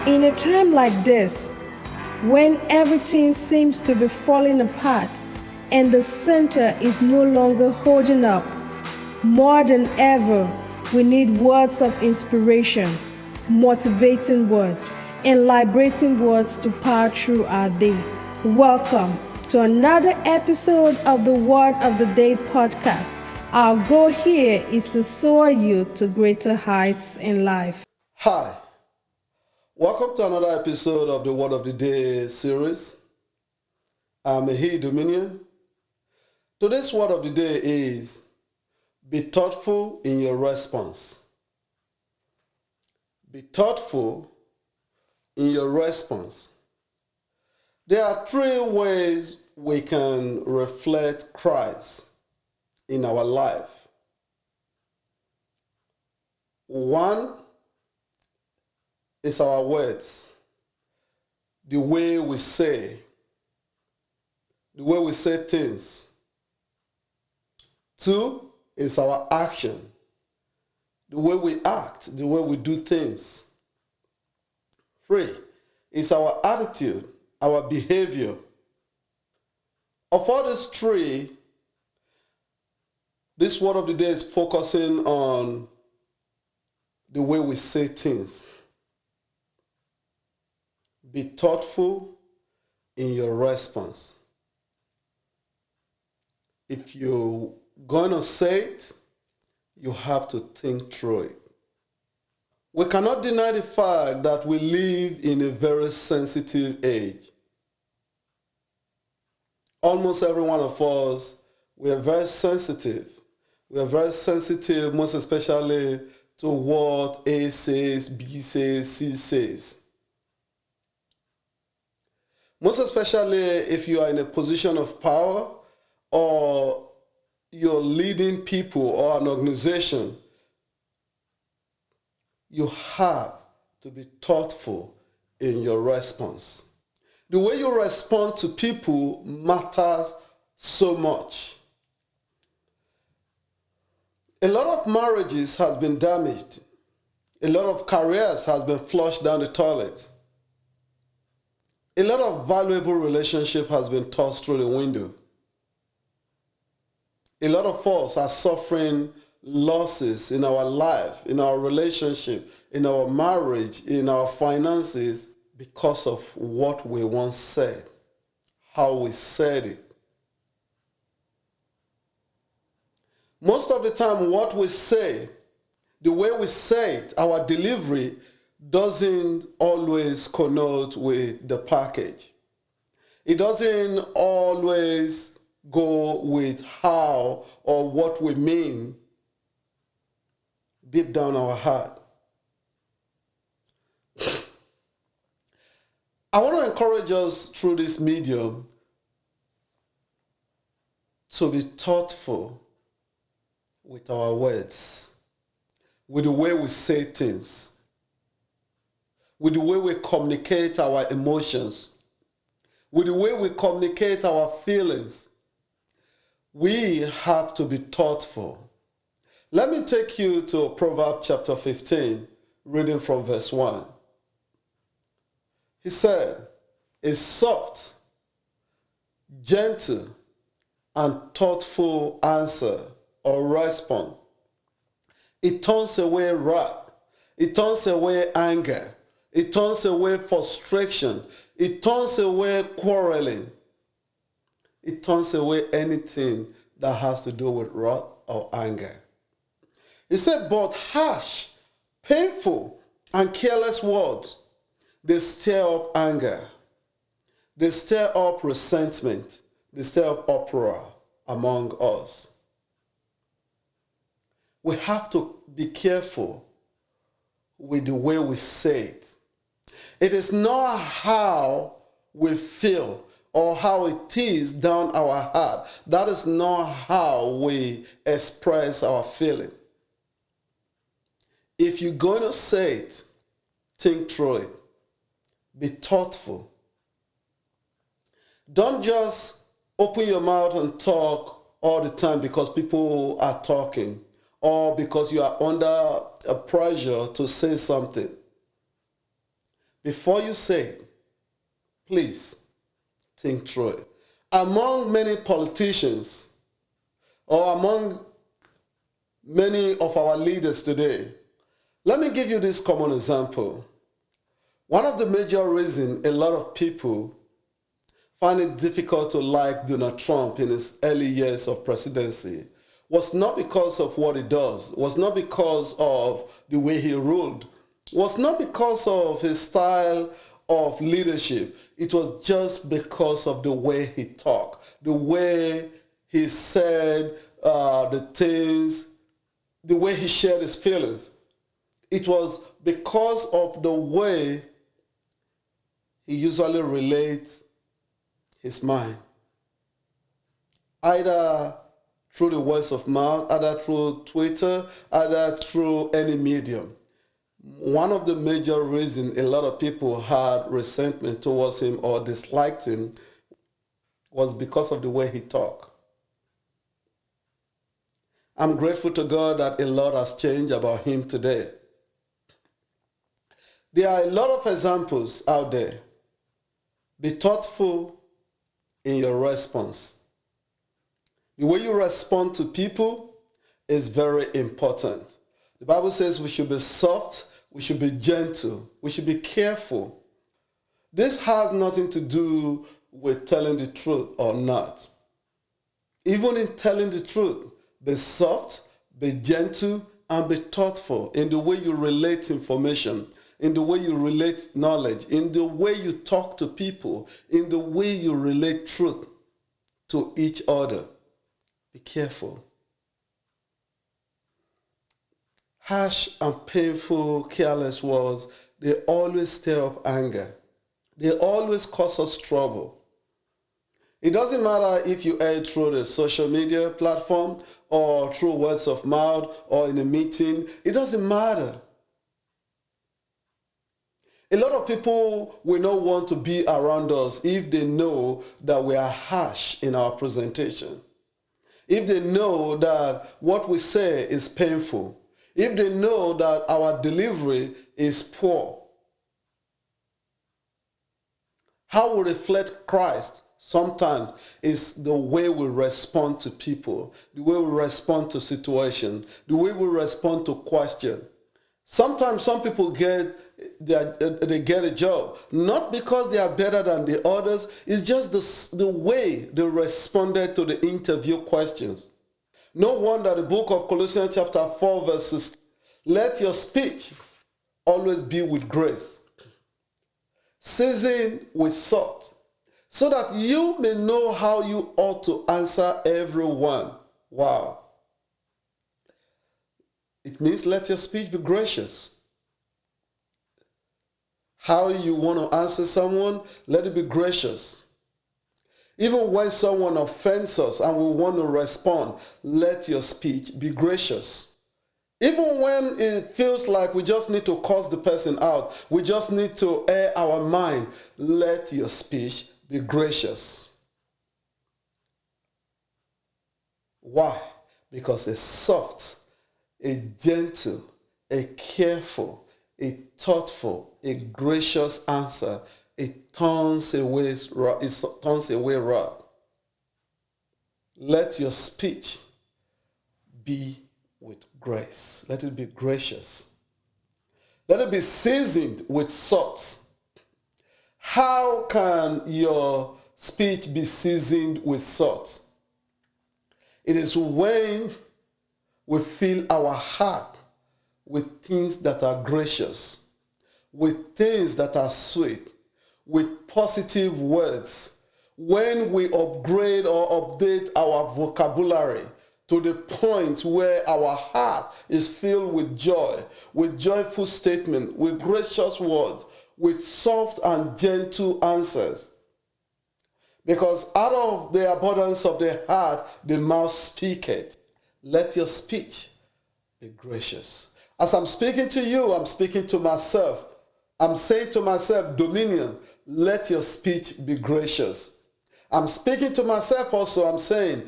In a time like this, when everything seems to be falling apart and the center is no longer holding up, more than ever, we need words of inspiration, motivating words, and liberating words to power through our day. Welcome to another episode of the Word of the Day podcast. Our goal here is to soar you to greater heights in life. Hi, welcome to another episode of the Word of the Day series. I'm He Dominion. Today's Word of the Day is be thoughtful in your response. Be thoughtful in your response. There are three ways we can reflect Christ in our life. One is our words, the way we say things. Two is our action, the way we act, the way we do things. Three is our attitude, our behavior. Of all these three, this Word of the Day is focusing on the way we say things. Be thoughtful in your response. If you're going to say it, you have to think through it. We cannot deny the fact that we live in a very sensitive age. Almost every one of us, we are very sensitive. We are very sensitive, most especially to what A says, B says, C says. Most especially if you are in a position of power or you're leading people or an organization, you have to be thoughtful in your response. The way you respond to people matters so much. A lot of marriages has been damaged. A lot of careers has been flushed down the toilet. A lot of valuable relationship has been tossed through the window. A lot of us are suffering losses in our life, in our relationship, in our marriage, in our finances because of what we once said, how we said it. Most of the time, what we say, the way we say it, our delivery, doesn't always connote with the package. It doesn't always go with how or what we mean deep down our heart. I want to encourage us through this medium to be thoughtful with our words, with the way we say things, with the way we communicate our emotions, with the way we communicate our feelings. We have to be thoughtful. Let me take you to Proverbs chapter 15, reading from verse 1. He said, a soft, gentle, and thoughtful answer or response, it turns away wrath, it turns away anger, it turns away frustration. It turns away quarreling. It turns away anything that has to do with wrath or anger. He said, but harsh, painful, and careless words, they stir up anger. They stir up resentment. They stir up uproar among us. We have to be careful with the way we say it. It is not how we feel or how it is down our heart. That is not how we express our feeling. If you're going to say it, think through it. Be thoughtful. Don't just open your mouth and talk all the time because people are talking or because you are under a pressure to say something. Before you say it, please think through it. Among many politicians, or among many of our leaders today, let me give you this common example. One of the major reasons a lot of people find it difficult to like Donald Trump in his early years of presidency was not because of what he does, was not because of the way he ruled, was not because of his style of leadership. It was just because of the way he talked, the way he said the things, the way he shared his feelings. It was because of the way he usually relates his mind, either through the words of mouth, either through Twitter, either through any medium. One of the major reasons a lot of people had resentment towards him or disliked him was because of the way he talked. I'm grateful to God that a lot has changed about him today. There are a lot of examples out there. Be thoughtful in your response. The way you respond to people is very important. The Bible says we should be soft, we should be gentle, we should be careful. This has nothing to do with telling the truth or not. Even in telling the truth, be soft, be gentle, and be thoughtful in the way you relate information, in the way you relate knowledge, in the way you talk to people, in the way you relate truth to each other. Be careful. Harsh and painful, careless words, they always stir up anger. They always cause us trouble. It doesn't matter if you air through the social media platform or through words of mouth or in a meeting. It doesn't matter. A lot of people will not want to be around us if they know that we are harsh in our presentation. If they know that what we say is painful. If they know that our delivery is poor. How we reflect Christ sometimes is the way we respond to people, the way we respond to situations, the way we respond to questions. Sometimes some people get a job, not because they are better than the others, it's just the way they responded to the interview questions. No wonder the book of Colossians chapter 4 verses, let your speech always be with grace, seasoned with salt, so that you may know how you ought to answer everyone. Wow. It means let your speech be gracious. How you want to answer someone, let it be gracious. Even when someone offends us and we want to respond, let your speech be gracious. Even when it feels like we just need to curse the person out, we just need to air our mind, let your speech be gracious. Why? Because a soft, a gentle, a careful, a thoughtful, a gracious answer, it turns away wrath. Let your speech be with grace. Let it be gracious. Let it be seasoned with salt. How can your speech be seasoned with salt? It is when we fill our heart with things that are gracious, with things that are sweet, with positive words. When we upgrade or update our vocabulary to the point where our heart is filled with joy, with joyful statement, with gracious words, with soft and gentle answers. Because out of the abundance of the heart, the mouth speaketh. Let your speech be gracious. As I'm speaking to you, I'm speaking to myself. I'm saying to myself, Dominion, let your speech be gracious. I'm speaking to myself also, I'm saying,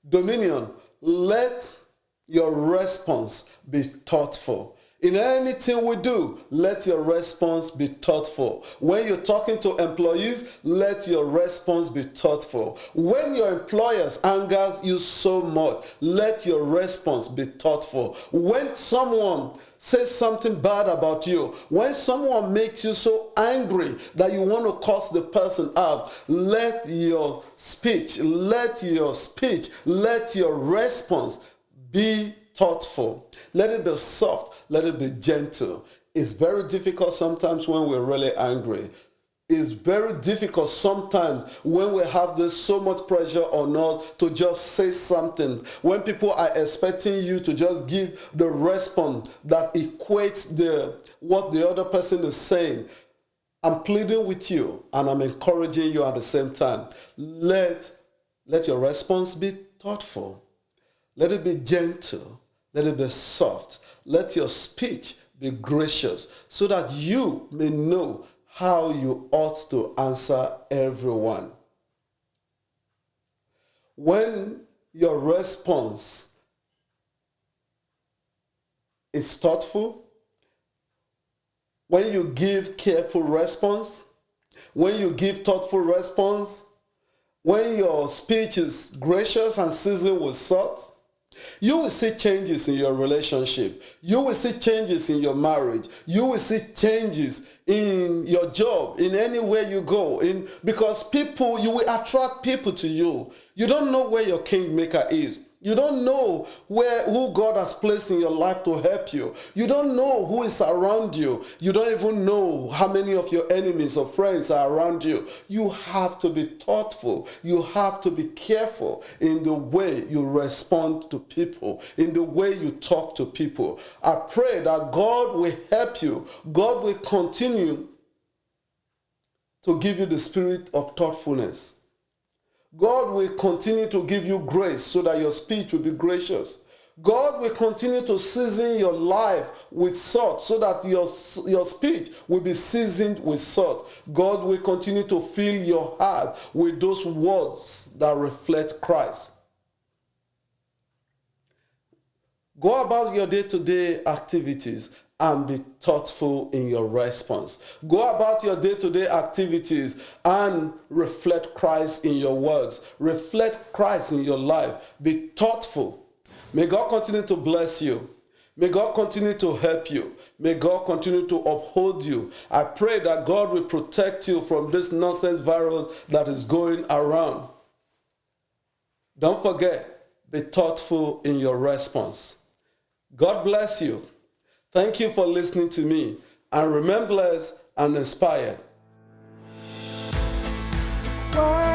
Dominion, let your response be thoughtful. In anything we do, let your response be thoughtful. When you're talking to employees, let your response be thoughtful. When your employers angers you so much, let your response be thoughtful. When someone says something bad about you, when someone makes you so angry that you want to curse the person out, let your response be thoughtful. Let it be soft. Let it be gentle. It's very difficult sometimes when we're really angry. It's very difficult sometimes when we have this so much pressure on us to just say something. When people are expecting you to just give the response that equates what the other person is saying. I'm pleading with you and I'm encouraging you at the same time. Let your response be thoughtful. Let it be gentle. Let it be soft. Let your speech be gracious so that you may know how you ought to answer everyone. When your response is thoughtful, when you give careful response, when you give thoughtful response, when your speech is gracious and seasoned with salt, you will see changes in your relationship. You will see changes in your marriage. You will see changes in your job, in anywhere you go. Because you will attract people to you. You don't know where your kingmaker is. You don't know who God has placed in your life to help you. You don't know who is around you. You don't even know how many of your enemies or friends are around you. You have to be thoughtful. You have to be careful in the way you respond to people, in the way you talk to people. I pray that God will help you. God will continue to give you the spirit of thoughtfulness. God will continue to give you grace so that your speech will be gracious. God will continue to season your life with salt so that your speech will be seasoned with salt. God will continue to fill your heart with those words that reflect Christ. Go about your day-to-day activities and be thoughtful in your response. Go about your day-to-day activities and reflect Christ in your words. Reflect Christ in your life. Be thoughtful. May God continue to bless you. May God continue to help you. May God continue to uphold you. I pray that God will protect you from this nonsense virus that is going around. Don't forget, be thoughtful in your response. God bless you. Thank you for listening to me, and remain blessed and inspired. Word